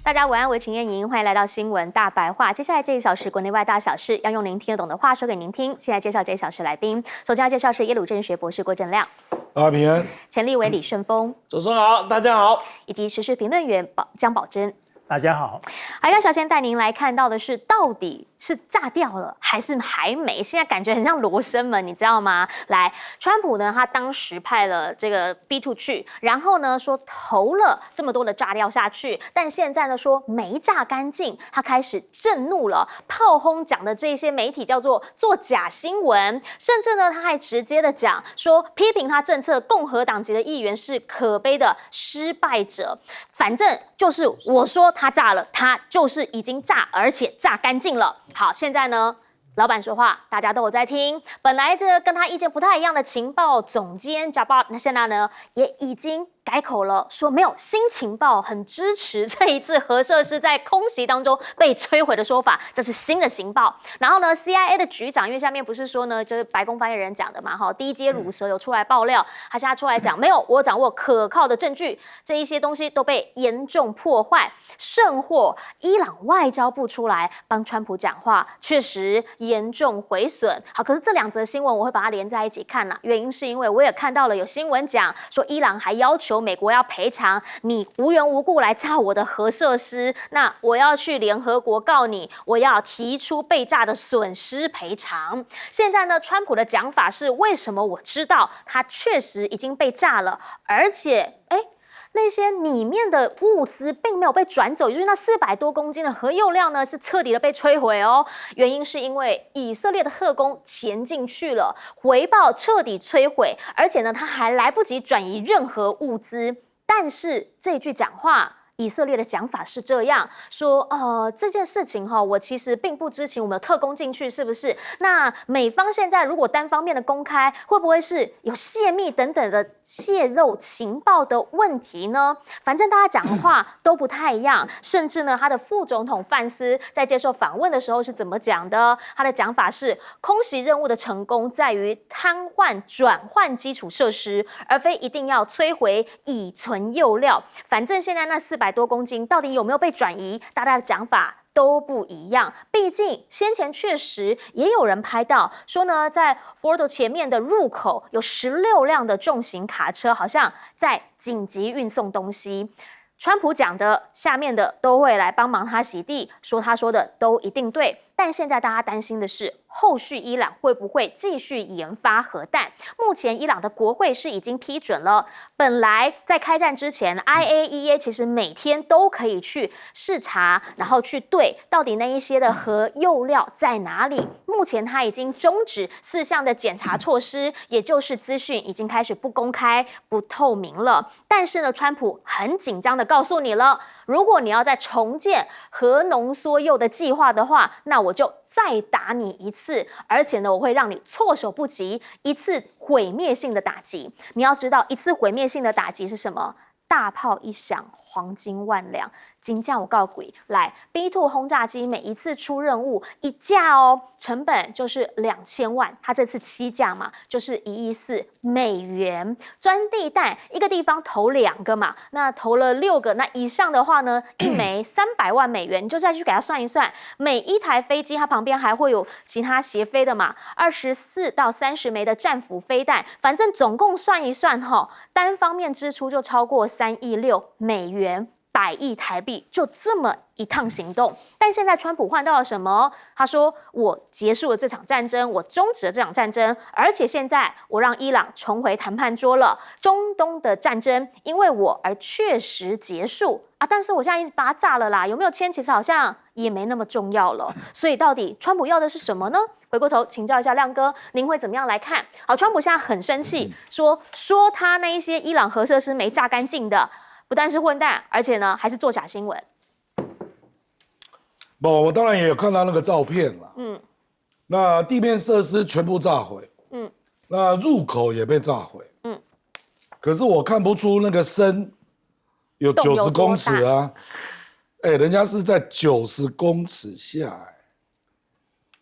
大家晚安，我是陈燕莹，欢迎来到新闻大白话。接下来这一小时，国内外大小事要用您听得懂的话说给您听。现在介绍这一小时来宾，首先要介绍是耶鲁政学博士郭正亮，大家平安。前立委李顺峰，主持人好，大家好，以及时事评论员江宝珍，大家好。好，要首先带您来看到的是，到底是炸掉了还是还没？现在感觉很像罗生门，你知道吗？来，川普呢，他当时派了这个 B2 去，然后呢说投了这么多的炸料下去，但现在呢说没炸干净，他开始震怒了，炮轰讲的这些媒体叫做做假新闻，甚至呢他还直接的讲说批评他政策共和党籍的议员是可悲的失败者，反正就是我说他炸了，他就是已经炸，而且炸干净了。好，现在呢，老板说话，大家都有在听。本来这跟他意见不太一样的情报总监 Jabbar， 那现在呢也已经改口了，说没有新情报，很支持这一次核设施在空袭当中被摧毁的说法，这是新的情报。然后呢 ，CIA 的局长，因为下面不是说呢，就是白宫发言人讲的嘛，哈，低阶乳蛇有出来爆料，他现在出来讲，没有，我掌握可靠的证据，这一些东西都被严重破坏，甚或伊朗外交部出来帮川普讲话，确实严重毁损。好，可是这两则新闻我会把它连在一起看啦，原因是因为我也看到了有新闻讲说，伊朗还要求美国要赔偿你无缘无故来炸我的核设施，那我要去联合国告你，我要提出被炸的损失赔偿。现在呢，川普的讲法是为什么我知道他确实已经被炸了，而且那些里面的物资并没有被转走，也就是那400多公斤的核铀料呢，是彻底的被摧毁哦。原因是因为以色列的特工潜进去了，回报彻底摧毁，而且呢，他还来不及转移任何物资。但是这句讲话，以色列的讲法是这样说，这件事情我其实并不知情，我们有特工进去是不是？那美方现在如果单方面的公开，会不会是有泄密等等的泄露情报的问题呢？反正大家讲的话都不太一样，甚至呢，他的副总统范斯在接受访问的时候是怎么讲的？他的讲法是，空袭任务的成功在于瘫痪转换基础设施，而非一定要摧毁已存铀料。反正现在那400多公斤到底有没有被转移，大家的讲法都不一样。毕竟先前确实也有人拍到说呢，在 Fordo 前面的入口有16辆的重型卡车，好像在紧急运送东西。川普讲的，下面的都会来帮忙他洗地，说他说的都一定对。但现在大家担心的是，后续伊朗会不会继续研发核弹？目前伊朗的国会是已经批准了。本来在开战之前 ，IAEA 其实每天都可以去视察，然后去对到底那一些的核铀料在哪里。目前他已经终止4项的检查措施，也就是资讯已经开始不公开、不透明了。但是呢，川普很紧张的告诉你了，如果你要再重建核浓缩铀的计划的话，那我就再打你一次，而且呢，我会让你措手不及，一次毁灭性的打击。你要知道，一次毁灭性的打击是什么？大炮一响，黄金万两。金价我告鬼来 ，B2 轰炸机每一次出任务一架成本就是2000万，它这次7架嘛，就是1.4亿美元。钻地弹一个地方投2个嘛，那投了6个，那以上的话呢，一枚300万美元，你就再去给它算一算，每一台飞机它旁边还会有其他斜飞的嘛，24到30枚的战斧飞弹，反正总共算一算单方面支出就超过3.6亿美元。100亿台币，就这么一趟行动。但现在川普换到了什么？他说：“我结束了这场战争，我终止了这场战争，而且现在我让伊朗重回谈判桌了。中东的战争因为我而确实结束啊！但是我现在已经把它炸了啦，有没有签？其实好像也没那么重要了。所以到底川普要的是什么呢？回过头请教一下亮哥，您会怎么样来看？好，川普现在很生气，说他那一些伊朗核设施没炸干净的。”不但是混蛋，而且呢还是做假新闻。我当然也有看到那个照片了。那地面设施全部炸毁。那入口也被炸毁。可是我看不出那个深有90公尺啊。人家是在90公尺下，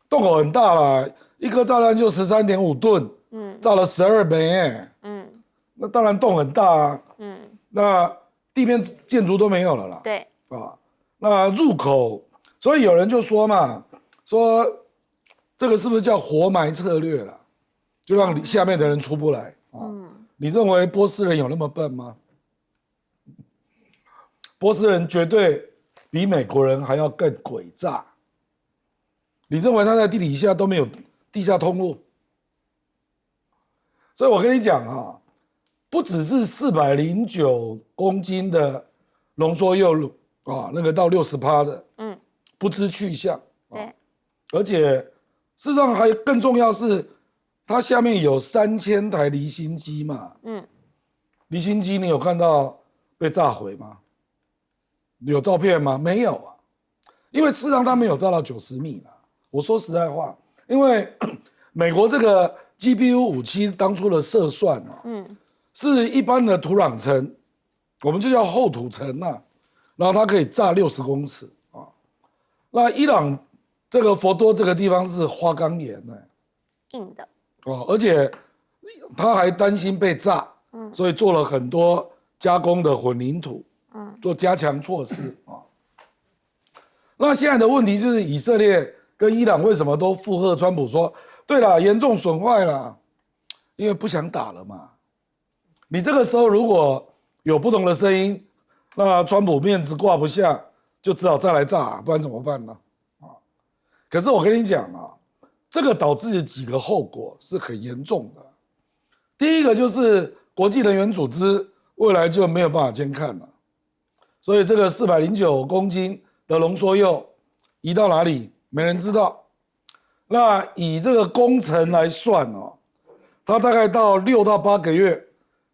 洞口很大啦，一颗炸弹就13.5吨，炸了12枚，那当然洞很大啊。那地面建筑都没有了啦。对。那入口，所以有人就说嘛，说这个是不是叫活埋策略了？就让下面的人出不来啊。你认为波斯人有那么笨吗？波斯人绝对比美国人还要更诡诈。你认为他在地底下都没有地下通路？所以我跟你讲啊，不只是409公斤的浓缩铀啊，那个到60%的，不知去向。对，而且事实上还更重要是，它下面有3000台离心机嘛。离心机你有看到被炸毁吗？有照片吗？没有啊，因为事实上它没有炸到90米啦。我说实在话，因为美国这个 GBU57当初的设算是一般的土壤层，我们就叫厚土层啊，然后它可以炸60公尺啊。那伊朗这个佛多这个地方是花岗岩硬的哦，而且他还担心被炸，所以做了很多加工的混凝土，做加强措施啊。那现在的问题就是以色列跟伊朗为什么都附和川普说，对了，严重损坏了，因为不想打了嘛。你这个时候如果有不同的声音，那川普面子挂不下，就只好再来炸，不然怎么办呢？可是我跟你讲啊，这个导致几个后果是很严重的。第一个就是国际能源组织未来就没有办法监看了，所以这个409公斤的浓缩铀移到哪里，没人知道。那以这个工程来算哦，它大概到6到8个月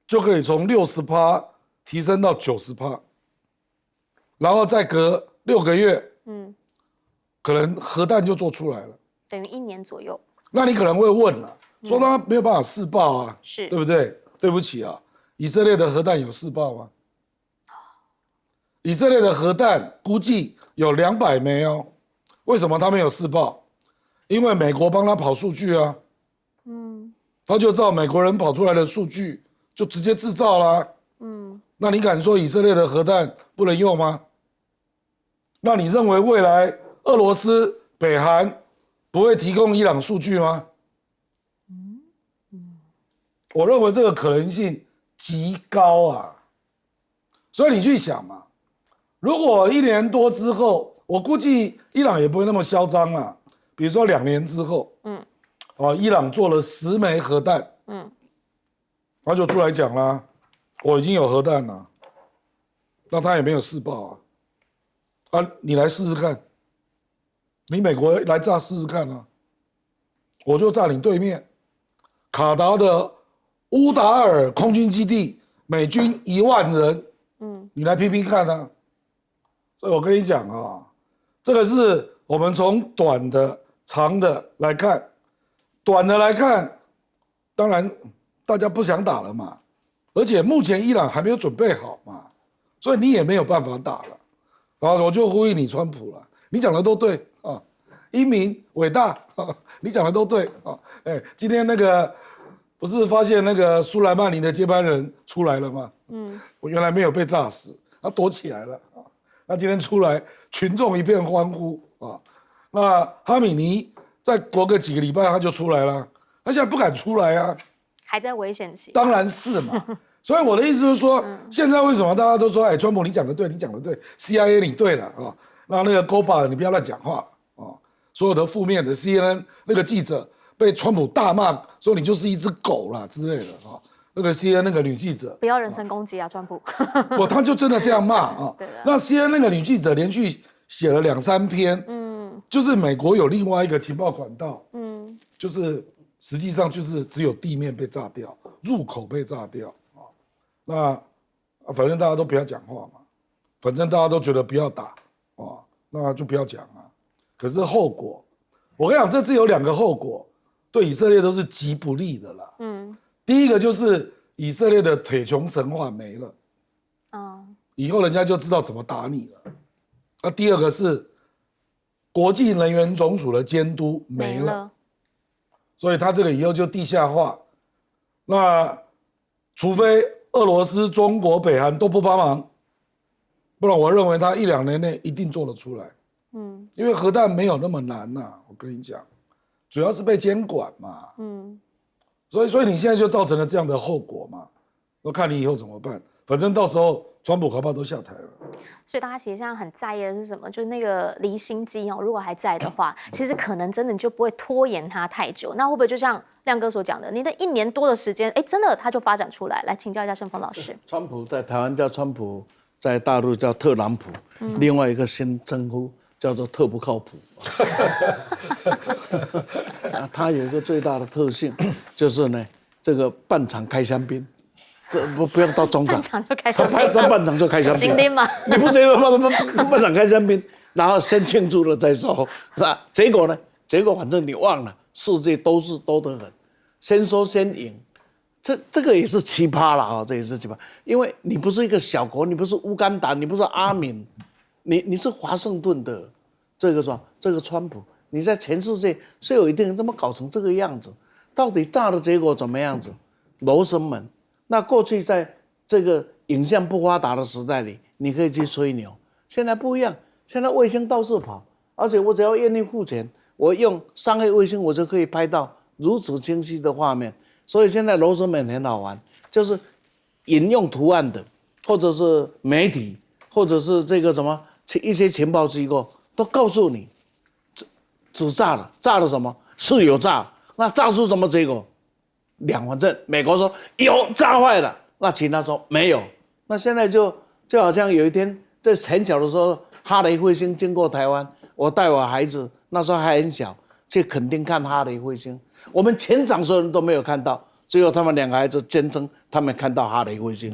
就可以从60%提升到90%，然后再隔6个月，可能核弹就做出来了，等于1年左右。那你可能会问了，说他没有办法试爆啊，是对不对？对不起啊，以色列的核弹有试爆吗？以色列的核弹估计有200枚哦，为什么他没有试爆？因为美国帮他跑数据啊，他就照美国人跑出来的数据就直接制造啦，那你敢说以色列的核弹不能用吗？那你认为未来俄罗斯、北韩不会提供伊朗数据吗？我认为这个可能性极高啊。所以你去想嘛，如果1年多之后，我估计伊朗也不会那么嚣张啦。比如说2年之后，伊朗做了10枚核弹，他就出来讲啦，我已经有核弹了，那他也没有试爆啊，你来试试看，你美国来炸试试看啊，我就炸你对面卡达的乌达尔空军基地，美军1万人，你来拼拼看啊。所以我跟你讲啊，这个是我们从短的、长的来看，短的来看，当然大家不想打了嘛，而且目前伊朗还没有准备好嘛，所以你也没有办法打了。然后我就呼吁你川普了，你讲的都对啊，英明伟大，你讲的都对啊。今天那个不是发现那个苏莱曼尼的接班人出来了吗？我原来没有被炸死，他躲起来了啊。那今天出来，群众一片欢呼啊。那哈米尼再过个几个礼拜他就出来了，他现在不敢出来啊，还在危险期。当然是嘛。所以我的意思就是说，现在为什么大家都说，川普你讲的对，你讲的对 ，CIA 你对了啊，那个 Gopa 你不要乱讲话啊，所有的负面的 CNN 那个记者被川普大骂说你就是一只狗啦之类的啊，那个 CNN 那个女记者不要人身攻击啊，川普。不，他就真的这样骂啊。那 CNN 那个女记者连续写了2、3篇，就是美国有另外一个情报管道，就是实际上就是只有地面被炸掉，入口被炸掉。那反正大家都不要讲话嘛，反正大家都觉得不要打那就不要讲啊。可是后果，我跟你讲，这次有2个后果，对以色列都是极不利的啦。第一个就是以色列的铁穹神话没了，以后人家就知道怎么打你了。那第二个是国际能源总署的监督没了，所以他这个以后就地下化。那除非俄罗斯、中国、北韩都不帮忙，不然我认为他1-2年内一定做得出来。因为核弹没有那么难呐，我跟你讲，主要是被监管嘛。所以你现在就造成了这样的后果嘛。我看你以后怎么办，反正到时候川普恐怕都下台了。所以大家其实现在很在意的是什么？就是那个离心机哦，如果还在的话，其实可能真的就不会拖延它太久。那会不会就像亮哥所讲的，你的1年多的时间，哎，真的它就发展出来？来请教一下盛峰老师。川普在台湾叫川普，在大陆叫特朗普，另外一个新称呼叫做特不靠谱。他有一个最大的特性，就是呢，这个半场开香槟。不用到中场，半场就开香槟，他半场就开香槟，行的嘛？你不觉得吗？半场开香槟，然后先庆祝了再说。那结果呢？结果反正你忘了，世界都是多得很，先说先赢，这个也是奇葩了啊，这也是奇葩，因为你不是一个小国，你不是乌干达，你不是阿敏，你是华盛顿的这个川普，你在全世界是有一定这么搞成这个样子，到底炸的结果怎么样子？罗生门。那过去在这个影像不发达的时代里，你可以去吹牛，现在不一样，现在卫星到处跑，而且我只要愿意付钱，我用商业卫星，我就可以拍到如此清晰的画面。所以现在罗生门很好玩，就是引用图案的，或者是媒体，或者是这个什么一些情报机构都告诉你，只炸了，炸了什么？是有炸，那炸出什么结果？两反正美国说有炸坏了，那其他说没有。那现在就好像有一天在很小的时候，哈雷彗星经过台湾，我带我孩子那时候还很小，去垦丁看哈雷彗星，我们全场所有人都没有看到，只有他们2个孩子坚称他们看到哈雷彗星。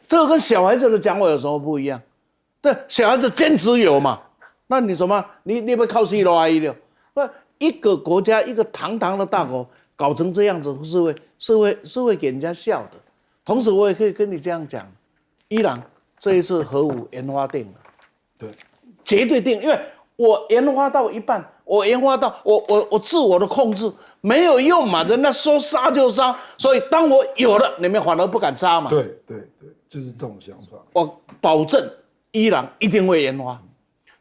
这个跟小孩子的讲话有什么不一样？对，小孩子坚持有嘛，那你怎么你不靠西罗阿姨了？不。一个国家，一个堂堂的大国，搞成这样子，是会给人家笑的。同时，我也可以跟你这样讲，伊朗这一次核武研发定了，对，绝对定，因为我研发到一半，我研发到我自我的控制没有用嘛，人家说杀就杀，所以当我有了，你们反而不敢杀嘛。对，就是这种想法。我保证伊朗一定会研发，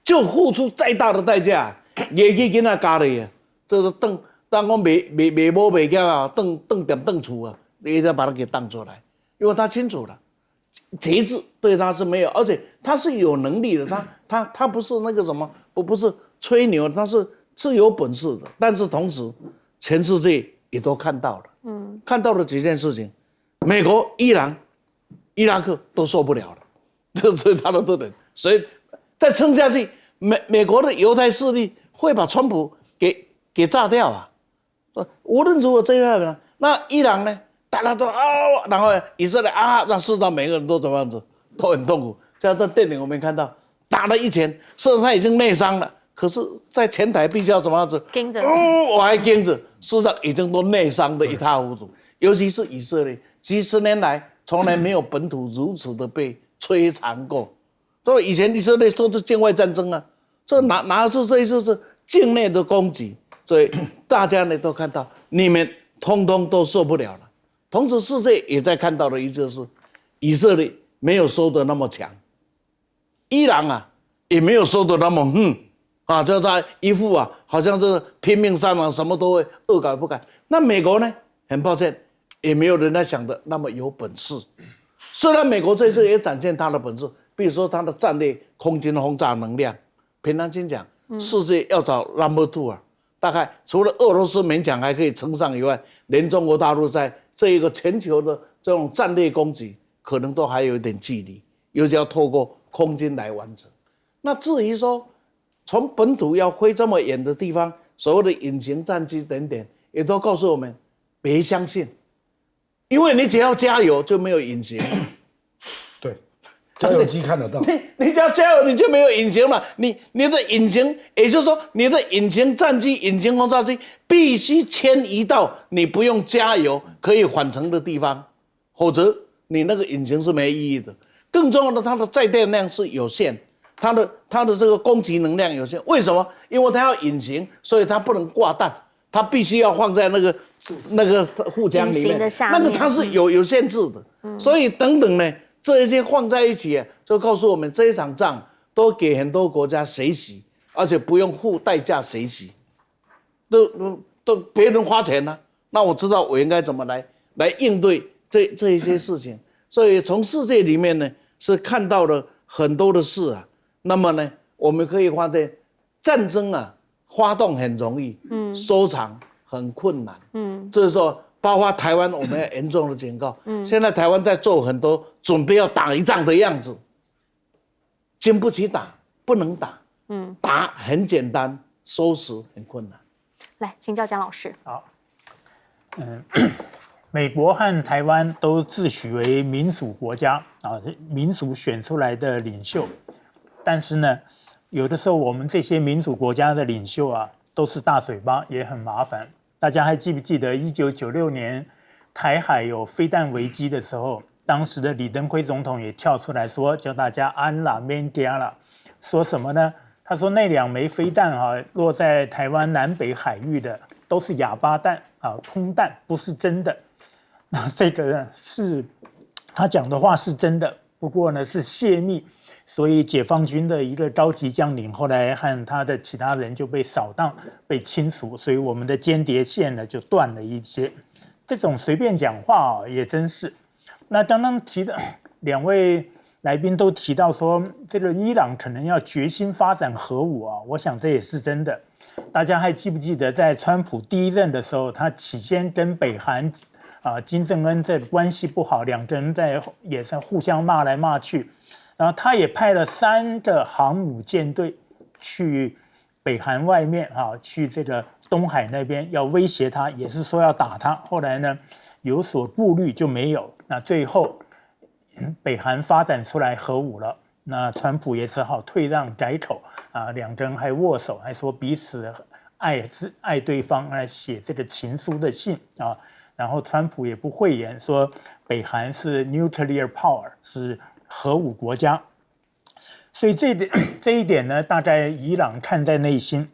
就付出再大的代价。也去跟他家里啊，这是当我卖某卖囝啊，当店当厝啊，你一定要把它给当出来，因为他清楚了，节制对他是没有，而且他是有能力的，他不是那个什么，不是吹牛，他是有本事的。但是同时，全世界也都看到了，看到了几件事情，美国、伊朗、伊拉克都受不了了，这是他的特点，所以再撑下去，美国的犹太势力会把川普给炸掉啊！无论如何这样呢，那伊朗呢？大家都啊，然后以色列啊，那事实上每个人都怎么样子，都很痛苦。像这电影我们看到，打了1拳，事实上他已经内伤了，可是，在前台必须要怎么样子？盯着，我还盯着，事实上已经都内伤的一塌糊涂。尤其是以色列，几十年来从来没有本土如此的被摧残过。所以以前以色列说是境外战争啊，这哪是这一次是境内的攻击？所以大家呢都看到，你们通通都受不了了。同时，世界也在看到的一件事，以色列没有收得那么强，伊朗啊也没有收得那么啊，就在一副啊好像是拼命上啊，什么都会恶搞不改。那美国呢，很抱歉，也没有人家想的那么有本事。虽然美国这次也展现他的本事，比如说他的战略空军轰炸能量，平常心讲，世界要找 No.2啊。大概除了俄罗斯勉强还可以撑上以外，连中国大陆在这一个全球的这种战略攻击，可能都还有一点距离，尤其要透过空军来完成。那至于说从本土要飞这么远的地方，所谓的隐形战机等等，也都告诉我们别相信，因为你只要加油就没有隐形。对。加油机看得到，你只要加油，你就没有隐形了。你的隐形，也就是说，你的隐形战机、隐形轰炸机必须迁移到你不用加油可以缓程的地方，否则你那个隐形是没意义的。更重要的，它的载电量是有限，它的这个攻击能量有限。为什么？因为它要隐形，所以它不能挂弹，它必须要放在那个护墙里面，那个它是有限制的。所以等等呢。这些放在一起，就告诉我们这一场仗都给很多国家学习，而且不用付代价学习，都别人花钱呢、那我知道我应该怎么来应对这一些事情。所以从世界里面呢，是看到了很多的事啊。那么呢，我们可以发现，战争啊，发动很容易，收场很困难，这时候。包括台湾，我们要严重的警告。现在台湾在做很多准备要打一仗的样子，经不起打，不能打。打很简单，收拾很困难。来，请教江老师。好，美国和台湾都自诩为民主国家啊，民主选出来的领袖，但是呢，有的时候我们这些民主国家的领袖啊，都是大嘴巴，也很麻烦。大家还记不记得1996年台海有飞弹危机的时候，当时的李登辉总统也跳出来说，叫大家安啦免惊啦，说什么呢？他说那2枚飞弹啊，落在台湾南北海域的都是哑巴弹啊，空弹，不是真的。那这个是他讲的话是真的，不过呢是泄密。所以解放军的一个高级将领后来和他的其他人就被扫荡、被清除，所以我们的间谍线呢就断了一些。这种随便讲话也真是。那刚刚提的2位来宾都提到说，这个伊朗可能要决心发展核武啊，我想这也是真的。大家还记不记得在川普第1任的时候，他起先跟北韩金正恩这关系不好，2个人也是互相骂来骂去。然后他也派了3个航母舰队去北韩外面去这个东海那边要威胁他，也是说要打他。后来呢有所顾虑就没有。那最后北韩发展出来核武了，那川普也只好退让改口2个人还握手，还说彼此爱对方，来写这个情书的信啊。然后川普也不讳言说北韩是 nuclear power， 是核武国家，所以这一点呢，大概伊朗看在内心。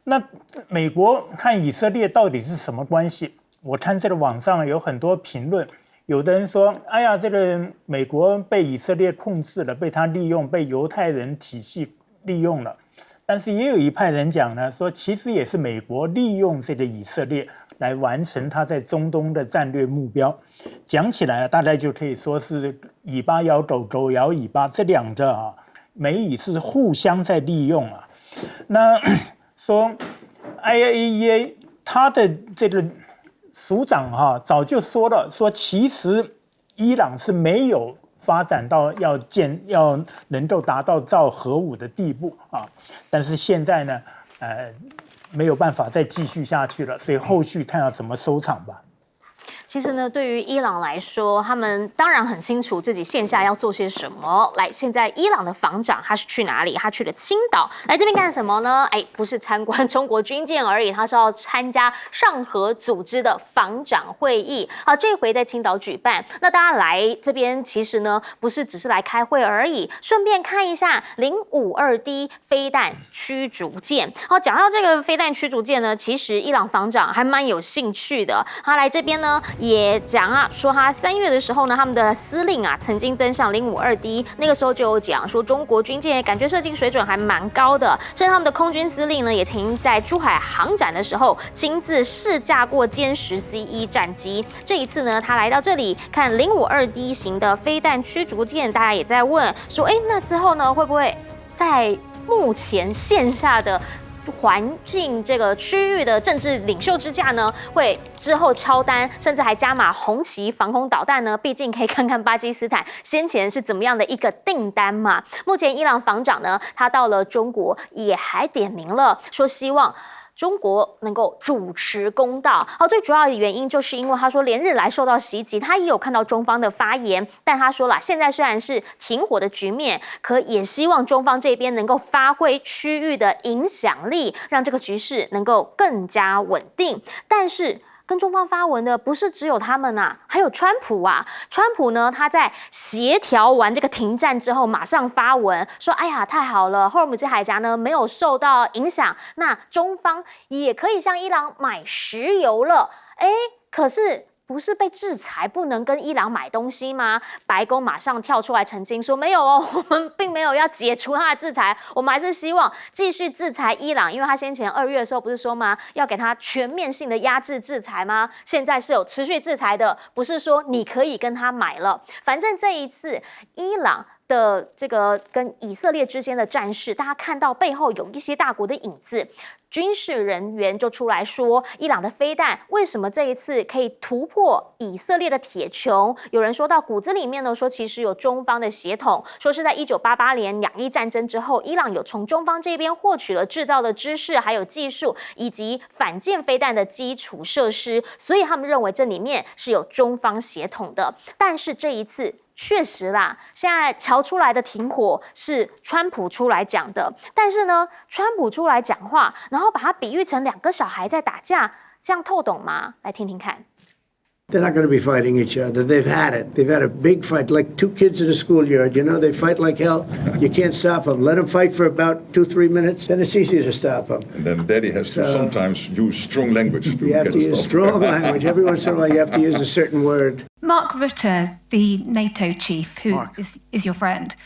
那美国和以色列到底是什么关系？我看这个网上有很多评论，有的人说：“哎呀，这个美国被以色列控制了，被他利用，被犹太人体系利用了。”但是也有一派人讲呢，说其实也是美国利用这个以色列来完成他在中东的战略目标。讲起来大概就可以说是尾巴咬狗，狗咬尾巴，这2个美以是互相在利用啊。那说 IAEA 他的这个署长早就说了，说其实伊朗是没有发展到要能够达到造核武的地步啊，但是现在呢，没有办法再继续下去了，所以后续看要怎么收场吧。其实呢，对于伊朗来说，他们当然很清楚自己线下要做些什么。来，现在伊朗的防长他是去哪里？他去了青岛，来这边干什么呢？不是参观中国军舰而已，他是要参加上合组织的防长会议。好，这回在青岛举办。那大家来这边，其实呢，不是只是来开会而已，顺便看一下052D 飞弹驱逐舰。好，讲到这个飞弹驱逐舰呢，其实伊朗防长还蛮有兴趣的。他来这边呢，也讲说他3月的时候呢，他们的司令曾经登上052D，那个时候就有讲说中国军舰感觉设计水准还蛮高的，甚至他们的空军司令呢也曾经在珠海航展的时候亲自试驾过歼10C1战机。这一次呢，他来到这里看052D 型的飞弹驱逐舰，大家也在问说，那之后呢会不会在目前线下的环境这个区域的政治领袖之下呢，会之后敲单，甚至还加码红旗防空导弹呢？毕竟可以看看巴基斯坦先前是怎么样的一个订单嘛。目前伊朗防长呢，他到了中国也还点名了，说希望中国能够主持公道。好，最主要的原因就是因为他说连日来受到袭击，他也有看到中方的发言，但他说了，现在虽然是停火的局面，可也希望中方这边能够发挥区域的影响力，让这个局势能够更加稳定。但是跟中方发文的不是只有他们还有川普川普呢，他在协调完这个停战之后，马上发文说：“哎呀，太好了，霍尔木兹海峡呢没有受到影响，那中方也可以向伊朗买石油了。”可是不是被制裁不能跟伊朗买东西吗？白宫马上跳出来澄清说没有哦，我们并没有要解除他的制裁，我们还是希望继续制裁伊朗，因为他先前2月的时候不是说吗，要给他全面性的压制制裁吗？现在是有持续制裁的，不是说你可以跟他买了。反正这一次伊朗的这个跟以色列之间的战事，大家看到背后有一些大国的影子。军事人员就出来说，伊朗的飞弹为什么这一次可以突破以色列的铁穹？有人说到骨子里面呢，说其实有中方的血统，说是在1988年两伊战争之后，伊朗有从中方这边获取了制造的知识、还有技术，以及反舰飞弹的基础设施，所以他们认为这里面是有中方血统的。但是这一次，确实啦，现在瞧出来的停火是川普出来讲的，但是呢，川普出来讲话，然后把它比喻成2个小孩在打架，这样透懂吗？来听听看。They're not going to be fighting each other. They've had it. They've had a big fight, like 2 kids in a schoolyard. You know, they fight like hell. You can't stop them. Let them fight for about 2-3 minutes, then it's easy to stop them. And then Daddy has to sometimes use strong language to You have get to us use stopped. strong language. Every once in a while, you have to use a certain word. Mark Rutte, the NATO chief, who is your friend,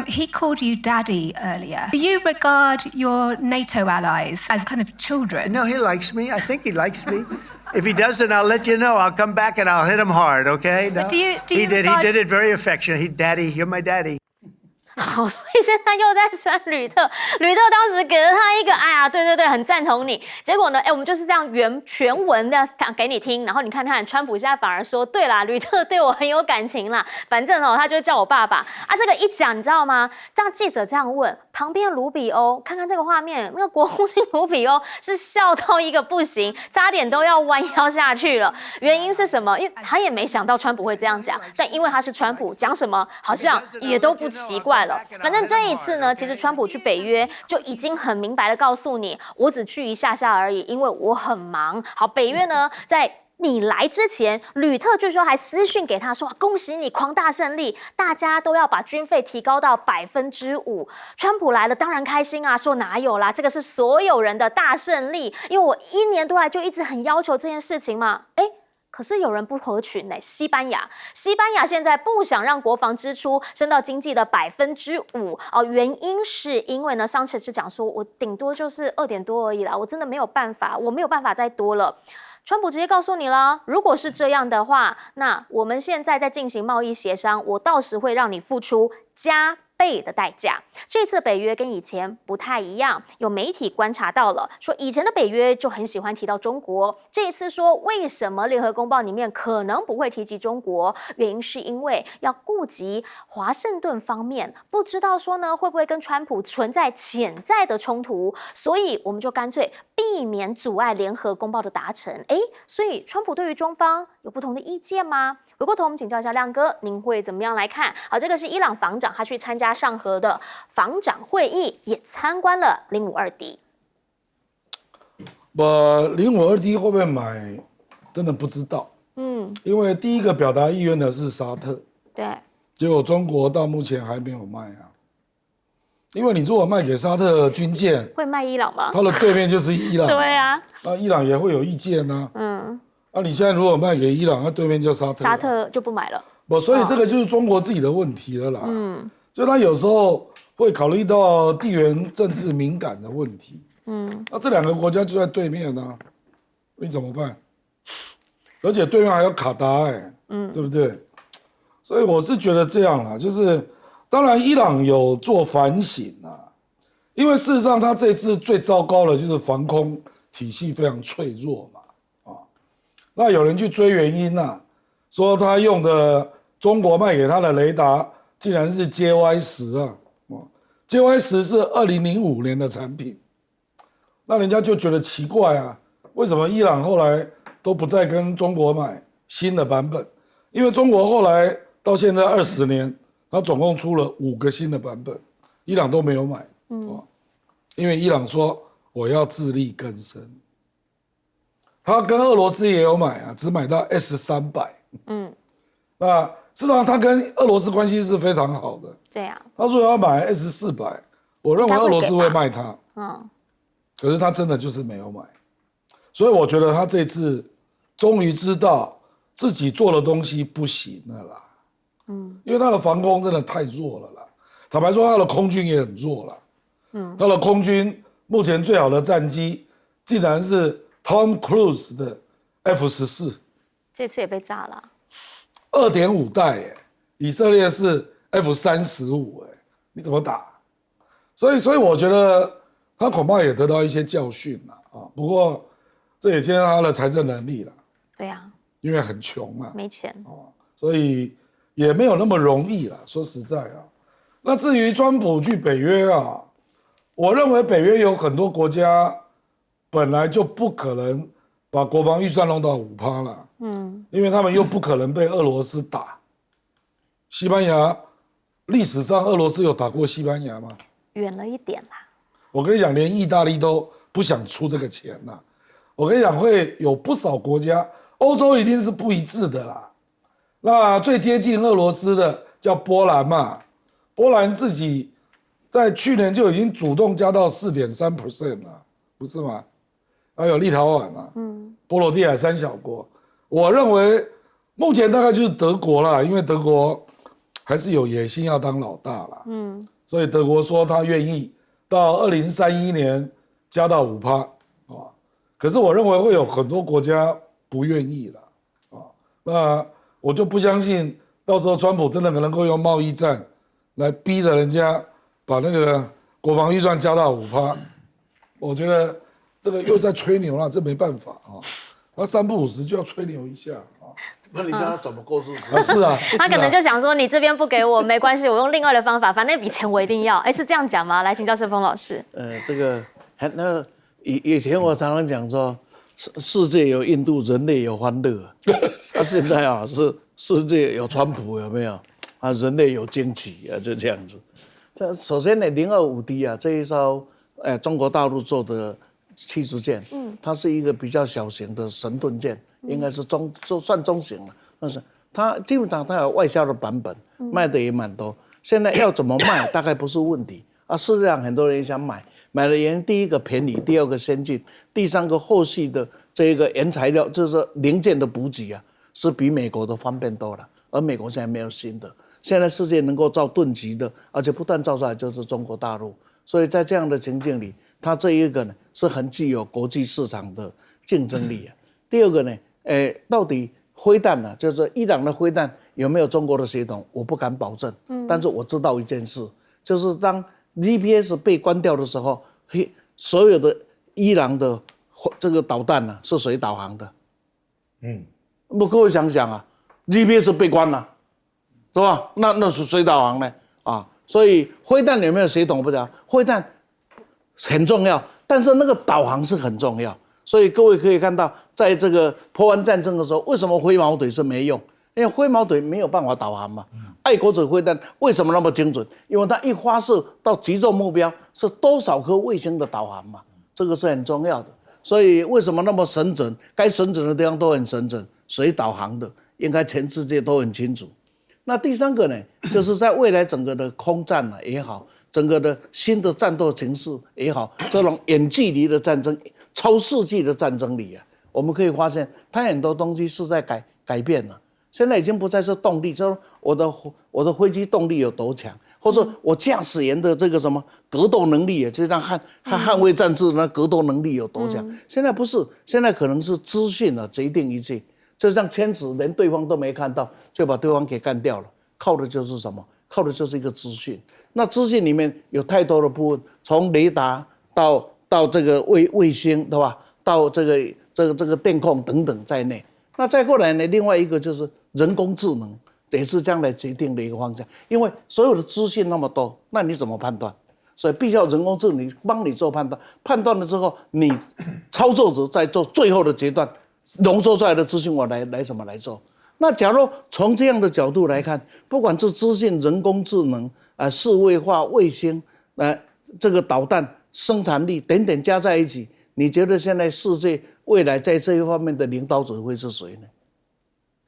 he called you daddy earlier. Do you regard your NATO allies as kind of children? No, he likes me. I think he likes me. If he doesn't, I'll let you know. I'll come back and I'll hit him hard, okay? No? But do you He did it very affectionate. Daddy, you're my daddy. 好，所以现在又在酸吕特。吕特当时给了他一个，哎呀，对对对，很赞同你。结果呢，我们就是这样全文的给你听，然后你看看，川普现在反而说，对啦，吕特对我很有感情啦。反正他就叫我爸爸啊。这个一讲，你知道吗？让记者这样问，旁边卢比欧，看看这个画面，那个国务卿卢比欧是笑到一个不行，差点都要弯腰下去了。原因是什么？因为他也没想到川普会这样讲，但因为他是川普，讲什么好像也都不奇怪了。反正这一次呢，其实川普去北约就已经很明白的告诉你，我只去一下下而已，因为我很忙。好，北约呢在你来之前，吕特据说还私讯给他说：“恭喜你狂大胜利，大家都要把军费提高到5%。”川普来了，当然开心啊，说哪有啦，这个是所有人的大胜利，因为我1年多来就一直很要求这件事情嘛。可是有人不合群呢，西班牙现在不想让国防支出升到经济的5%哦，原因是因为呢，桑切斯讲说，我顶多就是2点多而已啦，我真的没有办法，我没有办法再多了。川普直接告诉你了，如果是这样的话，那我们现在在进行贸易协商，我到时会让你付出加倍的代价。这次的北约跟以前不太一样，有媒体观察到了，说以前的北约就很喜欢提到中国，这一次说为什么联合公报里面可能不会提及中国，原因是因为要顾及华盛顿方面，不知道说呢会不会跟川普存在潜在的冲突，所以我们就干脆避免阻碍联合公报的达成。所以川普对于中方有不同的意见吗？回过头我们请教一下亮哥，您会怎么样来看？好，这个是伊朗防长，他去参加上合的防长会议，也参观了052D。052D 会不会买，真的不知道。因为第一个表达意愿的是沙特，对，结果中国到目前还没有卖啊。因为你如果卖给沙特军舰，会卖伊朗吗？它的对面就是伊朗。对啊，那伊朗也会有意见呢。那你现在如果卖给伊朗，那对面就沙特，沙特就不买了。所以这个就是中国自己的问题了啦。就他有时候会考虑到地缘政治敏感的问题。那这2个国家就在对面呢，你怎么办？而且对面还有卡达，对不对？所以我是觉得这样啦，就是当然伊朗有做反省啊，因为事实上他这次最糟糕的就是防空体系非常脆弱嘛，那有人去追原因啊，说他用的中国卖给他的雷达竟然是 JY10啊，JY10是2005年的产品，那人家就觉得奇怪啊，为什么伊朗后来都不再跟中国买新的版本？因为中国后来到现在20年，他总共出了5个新的版本，伊朗都没有买，因为伊朗说我要自力更生。他跟俄罗斯也有买啊，只买到 S300。那事实上他跟俄罗斯关系是非常好的。对啊。他说要买 S400，我认为俄罗斯会卖他。可是他真的就是没有买，所以我觉得他这次终于知道自己做的东西不行了啦。因为他的防空真的太弱了啦。坦白说，他的空军也很弱了。他的空军目前最好的战机，竟然是 Tom Cruise 的 F-14，这次也被炸了。2.5代以色列是 F-35你怎么打？所以我觉得他恐怕也得到一些教训了啊。不过这也牵涉他的财政能力了。对呀，因为很穷嘛，没钱所以也没有那么容易了。说实在啊，那至于川普去北约啊，我认为北约有很多国家本来就不可能把国防预算弄到5%了，因为他们又不可能被俄罗斯打。西班牙历史上俄罗斯有打过西班牙吗？远了一点啦。我跟你讲，连意大利都不想出这个钱啦。我跟你讲，会有不少国家，欧洲一定是不一致的啦。那最接近俄罗斯的叫波兰嘛，波兰自己在去年就已经主动加到4.3% 了，不是吗？还有立陶宛嘛，波罗的海3小国，我认为目前大概就是德国啦，因为德国还是有野心要当老大啦，所以德国说他愿意到2031年加到5%啊，可是我认为会有很多国家不愿意了啊，那我就不相信到时候川普真的能够用贸易战来逼着人家把那个国防预算加到5%，我觉得这个又在吹牛了，这没办法啊，他3不5时就要吹牛一下啊。那你叫他怎么过日子？是啊，他可能就想说，你这边不给我没关系，我用另外的方法，反正那笔钱我一定要。是这样讲吗？来请教盛峰老师。这个那以前我常常讲说，世界有印度，人类有欢乐。现在啊是世界有川普，有没有？人类有惊奇就这样子。首先呢，025D 这一艘中国大陆做的驱逐舰，它是一个比较小型的神盾舰，应该是算中型了。但是它基本上它有外销的版本，卖的也蛮多。现在要怎么卖，大概不是问题啊。事实上，很多人想买的原因，第一个便宜，第二个先进，第三个后续的这个原材料，就是零件的补给是比美国的方便多了。而美国现在没有新的，现在世界能够造盾级的，而且不断造出来就是中国大陆。所以在这样的情境里，它这一个呢是很具有国际市场的竞争力。第二个呢，到底飞弹就是伊朗的飞弹有没有中国的血统，我不敢保证。但是我知道一件事，就是当 GPS 被关掉的时候，所有的伊朗的这个导弹是谁导航的？各位想想GPS 被关了，是吧？那是谁导航呢？所以飞弹有没有血统不知道，飞弹很重要，但是那个导航是很重要。所以各位可以看到，在这个波湾战争的时候，为什么飞毛腿是没用？因为飞毛腿没有办法导航嘛。爱国者飞弹为什么那么精准？因为它一发射到击中目标是多少颗卫星的导航嘛，这个是很重要的。所以为什么那么神准？该神准的地方都很神准，谁导航的，应该全世界都很清楚。那第三个呢，就是在未来整个的空战也好，整个的新的战斗形势也好，这种远距离的战争、超世纪的战争里我们可以发现，它很多东西是在改变了。现在已经不再是动力，就是我的飞机动力有多强，或者我驾驶员的这个什么格斗能力，就像捍卫战士的格斗能力有多强。现在不是，现在可能是资讯决定一切。就像签字，连对方都没看到，就把对方给干掉了。靠的就是什么？靠的就是一个资讯。那资讯里面有太多的部分，从雷达到这个卫星，对吧？到这个电控等等在内。那再过来呢，另外一个就是人工智能，也是将来决定的一个方向。因为所有的资讯那么多，那你怎么判断？所以必须要人工智能帮你做判断。判断了之后，你操作者在做最后的决断。浓缩出来的资讯我来怎么来做？那假如从这样的角度来看，不管是资讯、人工智能数位化、卫星这个导弹生产力等等加在一起，你觉得现在世界未来在这一方面的领导者会是谁呢？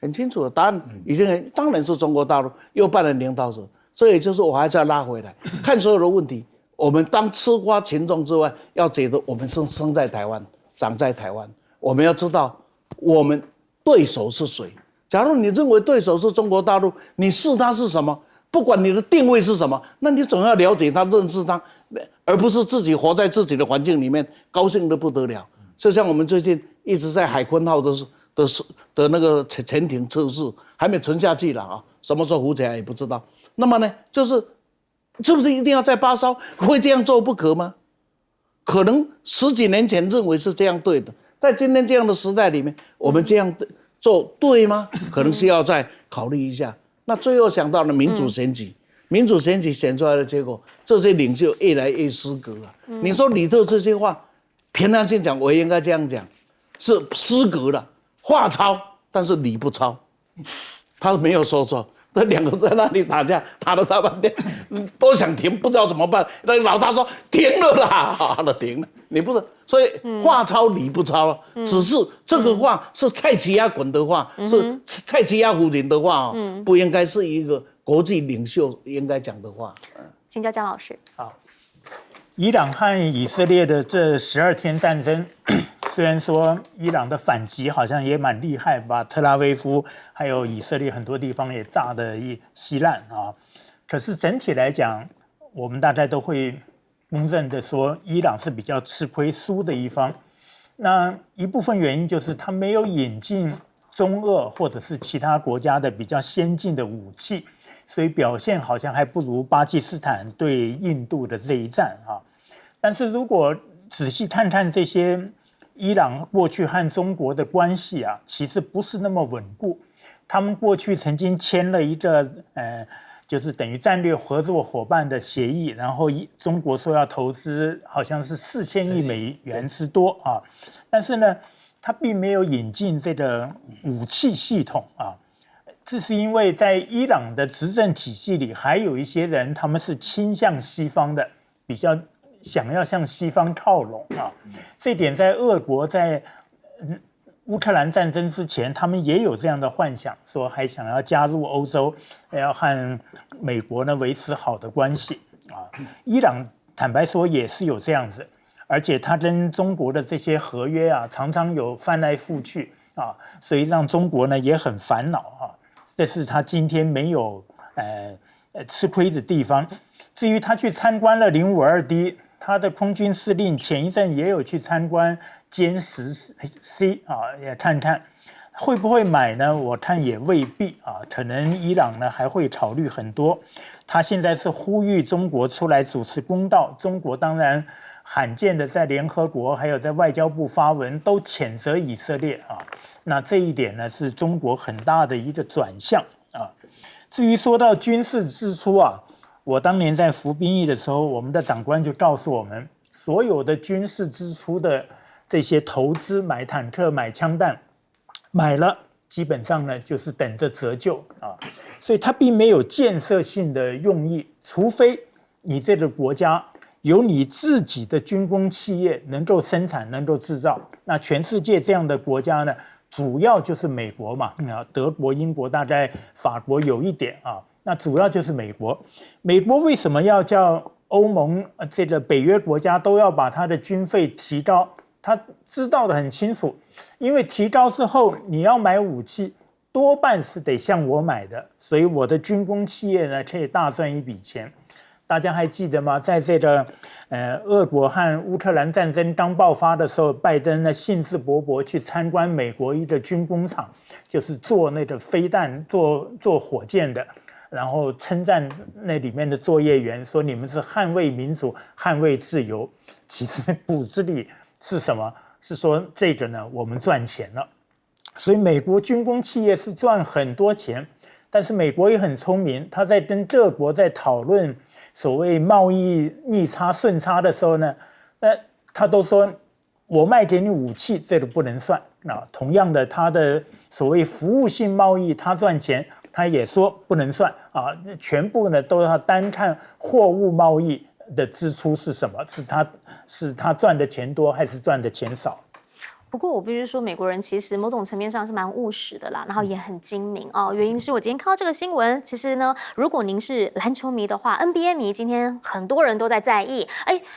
很清楚的答案已经当然是中国大陆又扮演领导者。这也就是我还是要拉回来看所有的问题，我们当吃瓜群众之外，要觉得我们是生在台湾、长在台湾，我们要知道我们对手是谁，假如你认为对手是中国大陆，你视他是什么？不管你的定位是什么，那你总要了解他、认识他，而不是自己活在自己的环境里面，高兴得不得了。就像我们最近一直在海鲲号的那个潜艇测试，还没沉下去了啊，什么时候浮起来也不知道。那么呢，是不是一定要在巴烧会这样做不可吗？可能10几年前认为是这样对的，在今天这样的时代里面，我们这样做对吗？可能需要再考虑一下。那最后想到了民主选举，民主选举选出来的结果，这些领袖越来越失格了。你说李特这些话，平常心讲，我也应该这样讲，是失格了，话糙，但是理不糙，他没有说错。这两个在那里打架，打了大半天，都想停，不知道怎么办。那老大说停了啦，好了，停了。你不是，所以话糙理不糙，只是这个话是蔡奇亚滚的话，是蔡奇亚夫人的话，不应该是一个国际领袖应该讲的话。请教江老师。好，伊朗和以色列的这12天战争，虽然说伊朗的反击好像也蛮厉害，把特拉维夫还有以色列很多地方也炸得稀烂啊，可是整体来讲，我们大家都会公认的说，伊朗是比较吃亏输的一方。那一部分原因就是他没有引进中俄或者是其他国家的比较先进的武器，所以表现好像还不如巴基斯坦对印度的这一战啊。但是如果仔细探探这些伊朗过去和中国的关系啊，其实不是那么稳固。他们过去曾经签了一个就是等于战略合作伙伴的协议，然后中国说要投资好像是4000亿美元之多啊，但是呢，他并没有引进这个武器系统啊。这是因为在伊朗的执政体系里，还有一些人他们是倾向西方的，比较想要向西方靠拢啊。这点在俄国在乌克兰战争之前，他们也有这样的幻想，说还想要加入欧洲，要和美国呢维持好的关系啊。伊朗坦白说也是有这样子，而且他跟中国的这些合约啊，常常有翻来覆去啊，所以让中国呢也很烦恼啊。这是他今天没有吃亏的地方。至于他去参观了052D。他的空军司令前一阵也有去参观歼10C 啊，也看看会不会买呢？我看也未必啊，可能伊朗呢还会考虑很多。他现在是呼吁中国出来主持公道，中国当然罕见的在联合国还有在外交部发文都谴责以色列啊，那这一点呢是中国很大的一个转向啊。至于说到军事支出啊。我当年在服兵役的时候，我们的长官就告诉我们，所有的军事支出的这些投资，买坦克、买枪弹，买了基本上呢就是等着折旧啊，所以它并没有建设性的用意，除非你这个国家有你自己的军工企业能够生产、能够制造。那全世界这样的国家呢，主要就是美国嘛，德国、英国，大概法国有一点啊。那主要就是美国。美国为什么要叫欧盟这个北约国家都要把它的军费提高？他知道的很清楚，因为提高之后，你要买武器多半是得向我买的，所以我的军工企业呢可以大赚一笔钱。大家还记得吗？在这个俄国和乌克兰战争刚爆发的时候，拜登呢兴致勃勃去参观美国一个军工厂，就是做那个飞弹、做火箭的。然后称赞那里面的作业员，说你们是捍卫民主、捍卫自由。其实骨子里是什么？是说这个呢，我们赚钱了。所以美国军工企业是赚很多钱，但是美国也很聪明，他在跟各国在讨论所谓贸易逆差顺差的时候呢，他都说我卖给你武器，这个不能算啊。同样的，他的所谓服务性贸易，他赚钱。他也说不能算啊，全部呢都要单看货物贸易的支出是什么，是他赚的钱多还是赚的钱少？不过我必须说，美国人其实某种层面上是蛮务实的啦，然后也很精明哦。原因是我今天看到这个新闻，其实呢，如果您是篮球迷的话 ，NBA 迷今天很多人都在意，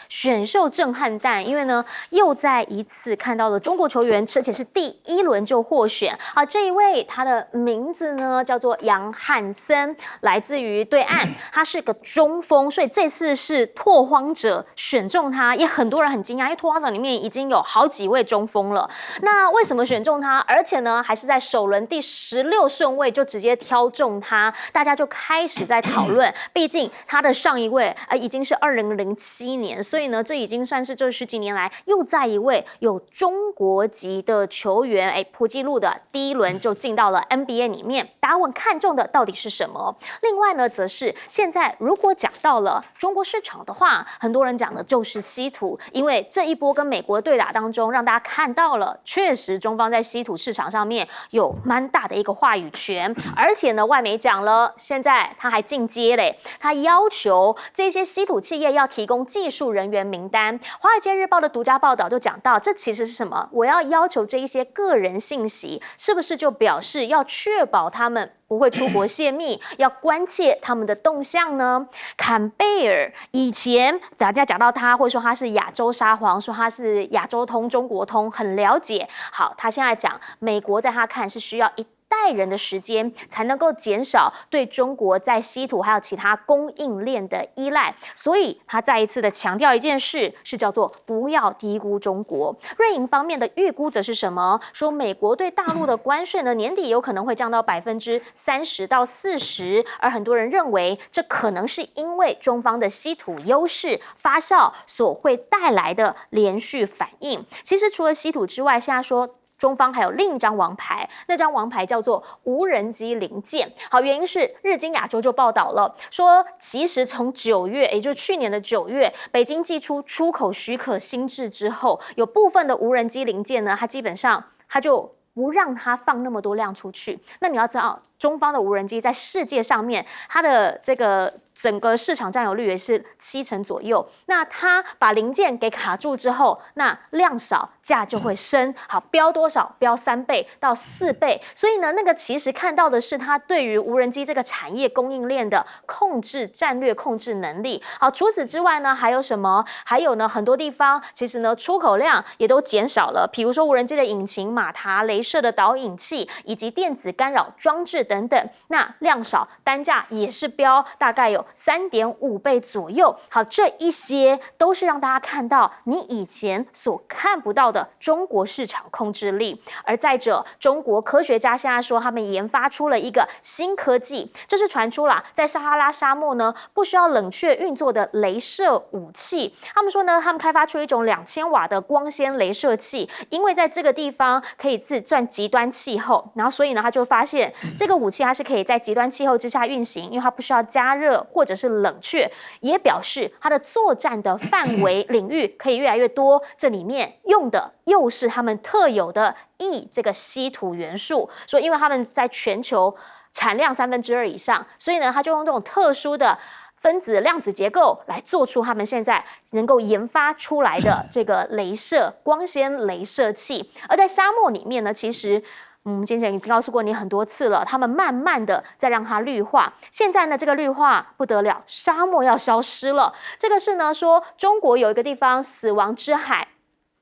选秀震撼弹，因为呢又再一次看到了中国球员，而且是第1轮就获选啊。这一位他的名字呢叫做杨汉森，来自于对岸，他是个中锋，所以这次是拓荒者选中他，也很多人很惊讶，因为拓荒者里面已经有好几位中锋了。那为什么选中他？而且呢，还是在首轮第16顺位就直接挑中他，大家就开始在讨论。毕竟他的上一位已经是2007年，所以呢，这已经算是这10几年来又再一位有中国籍的球员，破纪录的第1轮就进到了 NBA 里面。大家问看中的到底是什么？另外呢，则是现在如果讲到了中国市场的话，很多人讲的就是稀土，因为这一波跟美国对打当中，让大家看到了，确实中方在稀土市场上面有蛮大的一个话语权，而且呢，外媒讲了，现在他还进阶嘞，他要求这些稀土企业要提供技术人员名单。华尔街日报的独家报道就讲到，这其实是什么？我要求这一些个人信息，是不是就表示要确保他们不会出国泄密，要关切他们的动向呢？坎贝尔以前大家讲到他，会说他是亚洲沙皇，说他是亚洲通、中国通，很了解。好，他现在讲美国在他看是需要一代人的时间才能够减少对中国在稀土还有其他供应链的依赖，所以他再一次的强调一件事，是叫做不要低估中国。瑞银方面的预估则是什么？说美国对大陆的关税呢，年底有可能会降到30%到40%，而很多人认为这可能是因为中方的稀土优势发酵所会带来的连续反应。其实除了稀土之外，现在说中方还有另一张王牌，那张王牌叫做无人机零件。好，原因是日经亚洲就报道了，说其实从9月，也就是去年的9月，北京寄出出口许可新制之后，有部分的无人机零件呢，它基本上它就不让它放那么多量出去。那你要知道，中方的无人机在世界上面，它的这个整个市场占有率也是70%左右。那它把零件给卡住之后，那量少价就会升。好，标多少？标3倍到4倍。所以呢，那个其实看到的是它对于无人机这个产业供应链的控制、战略控制能力。好，除此之外呢，还有什么？还有呢，很多地方其实呢，出口量也都减少了。比如说无人机的引擎、马达、雷射的导引器以及电子干扰装置等等，那量少，单价也是标大概有3.5倍左右。好，这一些都是让大家看到你以前所看不到的中国市场控制力。而再者，中国科学家现在说他们研发出了一个新科技，这是传出啦，在撒哈拉沙漠呢不需要冷却运作的雷射武器。他们说呢，他们开发出一种2000瓦的光纤雷射器，因为在这个地方可以自转极端气候，然后所以呢，他就发现这个武器它是可以在极端气候之下运行，因为它不需要加热或者是冷却，也表示它的作战的范围领域可以越来越多。这里面用的又是他们特有的铱这个稀土元素，说因为他们在全球产量2/3以上，所以呢，他就用这种特殊的分子量子结构来做出他们现在能够研发出来的这个雷射光纤雷射器。而在沙漠里面呢，其实今前已经告诉过你很多次了，他们慢慢的在让它绿化。现在呢，这个绿化不得了，沙漠要消失了。这个是呢，说中国有一个地方死亡之海，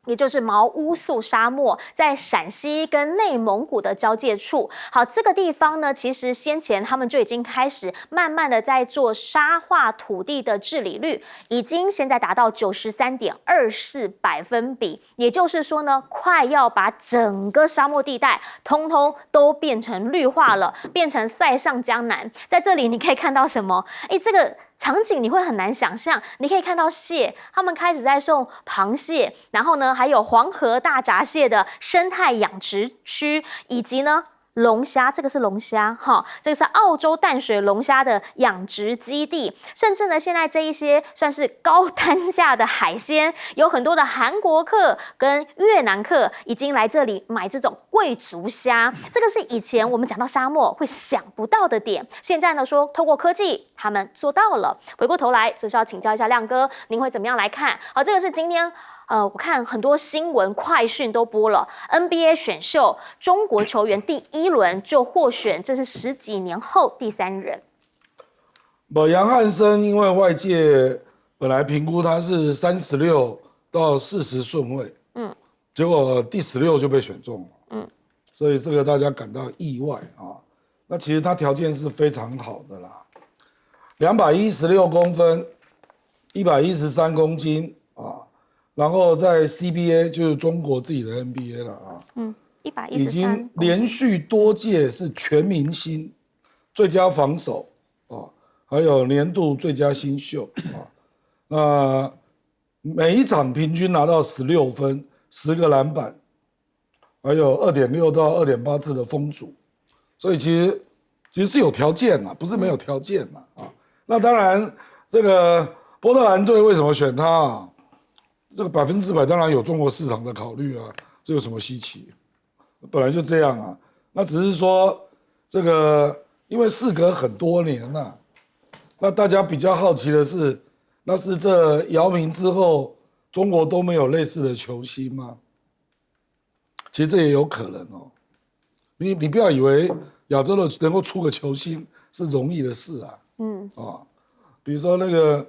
也就是毛乌素沙漠，在陕西跟内蒙古的交界处。好，这个地方呢，其实先前他们就已经开始慢慢的在做沙化土地的治理率，已经现在达到93.24%，也就是说呢，快要把整个沙漠地带通通都变成绿化了，变成塞上江南。在这里你可以看到什么？这个场景你会很难想象，你可以看到蟹，他们开始在送螃蟹，然后呢，还有黄河大闸蟹的生态养殖区，以及呢龙虾，这个是龙虾哈，这个是澳洲淡水龙虾的养殖基地，甚至呢，现在这一些算是高单价的海鲜，有很多的韩国客跟越南客已经来这里买这种贵族虾，这个是以前我们讲到沙漠会想不到的点，现在呢说透过科技他们做到了。回过头来，则是要请教一下亮哥，您会怎么样来看？好，这个是今天我看很多新闻快讯都播了 NBA 选秀，中国球员第1轮就获选，这是10几年后第3人。杨汉生因为外界本来评估他是36到40顺位，结果第16就被选中了，所以这个大家感到意外啊。那其实他条件是非常好的啦，216公分，113公斤啊，然后在 CBA 就是中国自己的 NBA 了啊，113已经连续多届是全明星、最佳防守啊，还有年度最佳新秀啊。那每一场平均拿到16分、10个篮板，还有2.6到2.8次的封阻，所以其实是有条件啦，不是没有条件啦啊。那当然，这个波特兰队为什么选他啊？这个100%当然有中国市场的考虑啊，这有什么稀奇？本来就这样啊。那只是说这个，因为事隔很多年了，那大家比较好奇的是，那是这姚明之后，中国都没有类似的球星吗？其实这也有可能哦。你不要以为亚洲的能够出个球星是容易的事啊。比如说那个，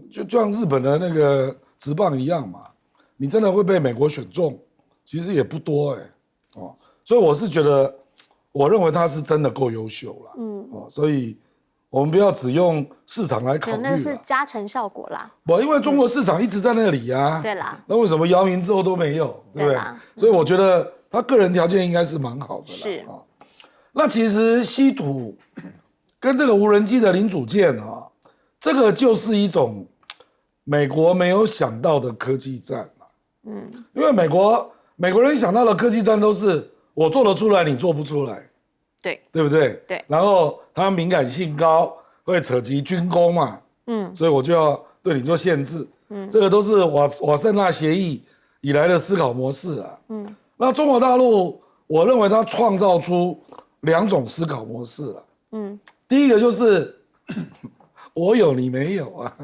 就像日本的那个职棒一样嘛，你真的会被美国选中，其实也不多所以我是觉得，我认为他是真的够优秀了。所以我们不要只用市场来考虑，那是加成效果啦。不，因为中国市场一直在那里啊。对啦。那为什么姚明之后都没有？对不对？所以我觉得他个人条件应该是蛮好的啦。是。那其实稀土跟这个无人机的零组件这个就是一种美国没有想到的科技战因为美国人想到的科技战都是我做得出来，你做不出来。对不对？对。然后它敏感性高，会扯及军工嘛，所以我就要对你做限制，这个都是瓦森纳协议以来的思考模式啊，那中国大陆，我认为它创造出2种思考模式啊，第一个就是我有你没有啊，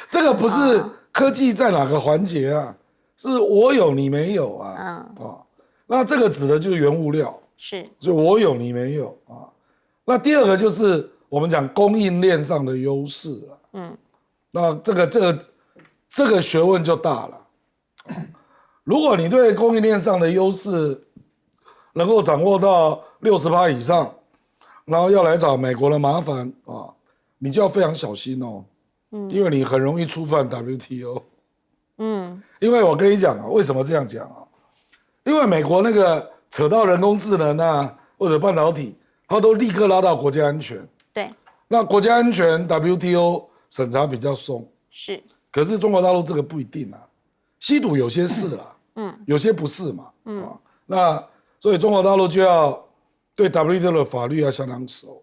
这个不是科技在哪个环节啊，是我有你没有啊，那这个指的就是原物料。是，所以我有你没有啊。那第二个就是我们讲供应链上的优势那这个学问就大了。如果你对供应链上的优势能够掌握到60%以上，然后要来找美国的麻烦你就要非常小心哦。因为你很容易触犯 WTO。因为我跟你讲为什么这样讲因为美国那个。扯到人工智能或者半导体，它都立刻拉到国家安全。对。那国家安全 WTO 审查比较松。是。可是中国大陆这个不一定稀土有些是有些不是嘛。那所以中国大陆就要对 WTO 的法律要相当熟。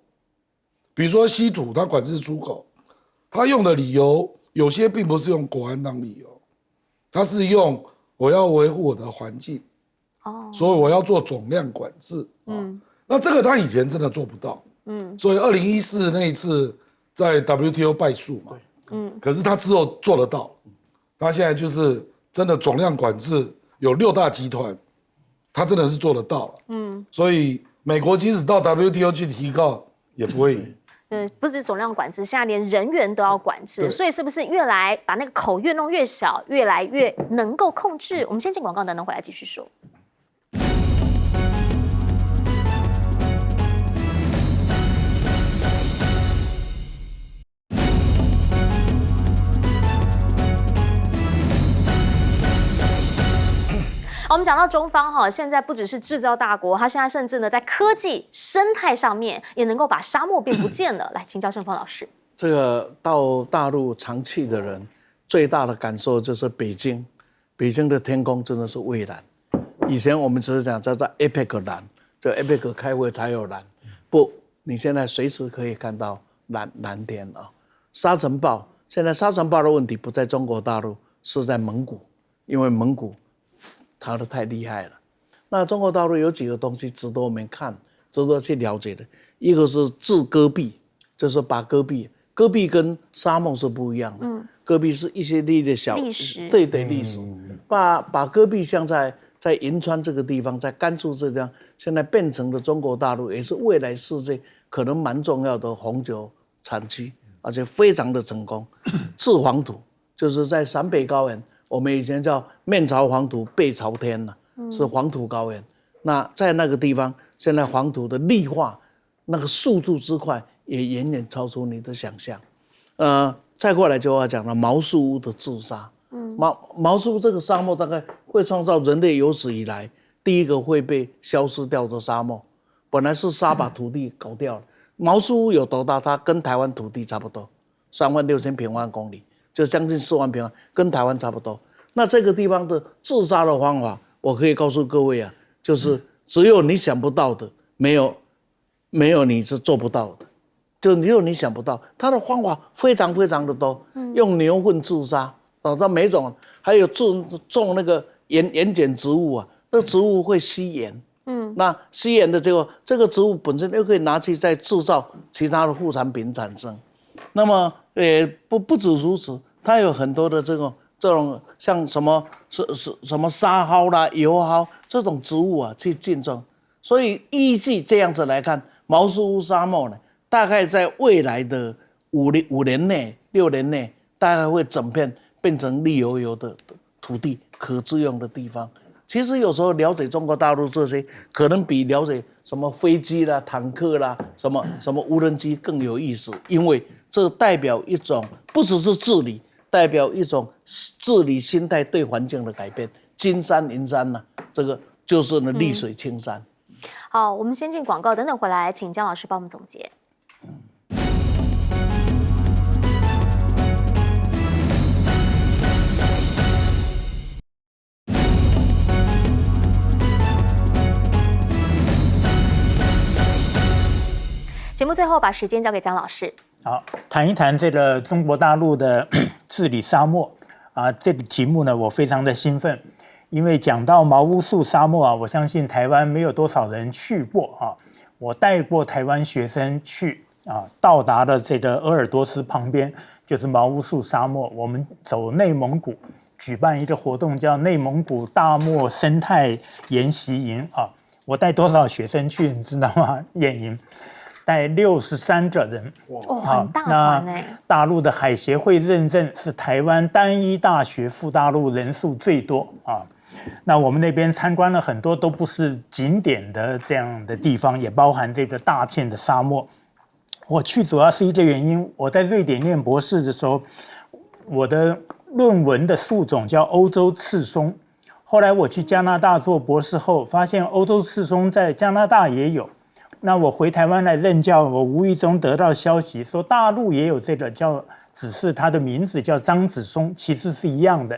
比如说稀土，它管制出口，它用的理由有些并不是用国安当理由，它是用我要维护我的环境。所以我要做总量管制那这个他以前真的做不到所以2014那一次在 WTO 败诉嘛可是他之后做得到，他现在就是真的总量管制有6大集团，他真的是做得到了所以美国即使到 WTO 去提告也不会赢。不止总量管制，现在连人员都要管制，所以是不是越来把那个口越弄越小，越来越能够控制？我们先进广告，等等回来继续说。我们讲到中方现在不只是制造大国，它现在甚至呢在科技生态上面也能够把沙漠变不见了。来，请教盛峰老师。这个到大陆常去的人，最大的感受就是北京的天空真的是蔚蓝。以前我们只是讲叫做 APEC 蓝，就 APEC 开会才有蓝，不，你现在随时可以看到蓝天沙尘暴，现在沙尘暴的问题不在中国大陆，是在蒙古，因为蒙古逃得太厉害了。那中国大陆有几个东西值得我们看，值得去了解的。一个是制戈壁，就是把戈壁跟沙漠是不一样的。戈壁是一些的小历史，对历史，把戈壁像在银川这个地方，在甘肃这地方，现在变成了中国大陆，也是未来世界可能蛮重要的红酒产区，而且非常的成功。制黄土就是在陕北高原，我们以前叫面朝黄土背朝天了，是黄土高原。那在那个地方，现在黄土的绿化那个速度之快，也远远超出你的想象。再过来就要讲了毛树屋的自杀。毛树屋这个沙漠大概会创造人类有史以来第一个会被消失掉的沙漠。本来是沙把土地搞掉了。毛树屋有多大？它跟台湾土地差不多，36000平方公里，就将近4万平方，跟台湾差不多。那这个地方的自杀的方法，我可以告诉各位啊，就是只有你想不到的，没有你是做不到的。就只有你想不到，它的方法非常非常的多，用牛粪自杀，到每种，还有种那个盐碱植物啊，那个植物会吸盐，那吸盐的结果，这个植物本身又可以拿去再制造其他的副产品产生。那么不止如此，它有很多的这种像什么沙蒿啦、油蒿这种植物啊去竞争。所以依据这样子来看，毛树屋沙漠呢，大概在未来的5年内、6年内，大概会整片变成绿油油的土地，可自用的地方。其实有时候了解中国大陆这些，可能比了解什么飞机啦、坦克啦、什么无人机更有意思，因为这代表一种不只是治理，代表一种治理心态对环境的改变。金山银山呢，这个就是呢绿水青山。好，我们先进广告，等等回来，请姜老师帮我们总结。节目最后把时间交给姜老师。好，谈一谈这个中国大陆的治理沙漠啊，这个题目呢，我非常的兴奋，因为讲到毛乌素沙漠啊，我相信台湾没有多少人去过啊。我带过台湾学生去啊，到达了这个鄂尔多斯旁边，就是毛乌素沙漠。我们走内蒙古，举办一个活动叫内蒙古大漠生态研习营啊。我带多少学生去，你知道吗？研营带63个人，很大团哎。大陆的海协会认证是台湾单一大学赴大陆人数最多啊。那我们那边参观了很多都不是景点的这样的地方，也包含这个大片的沙漠。我去主要是一个原因，我在瑞典念博士的时候，我的论文的树种叫欧洲赤松。后来我去加拿大做博士后，发现欧洲赤松在加拿大也有。那我回台湾来任教，我无意中得到消息说大陆也有这个只是它的名字叫张子松，其实是一样的。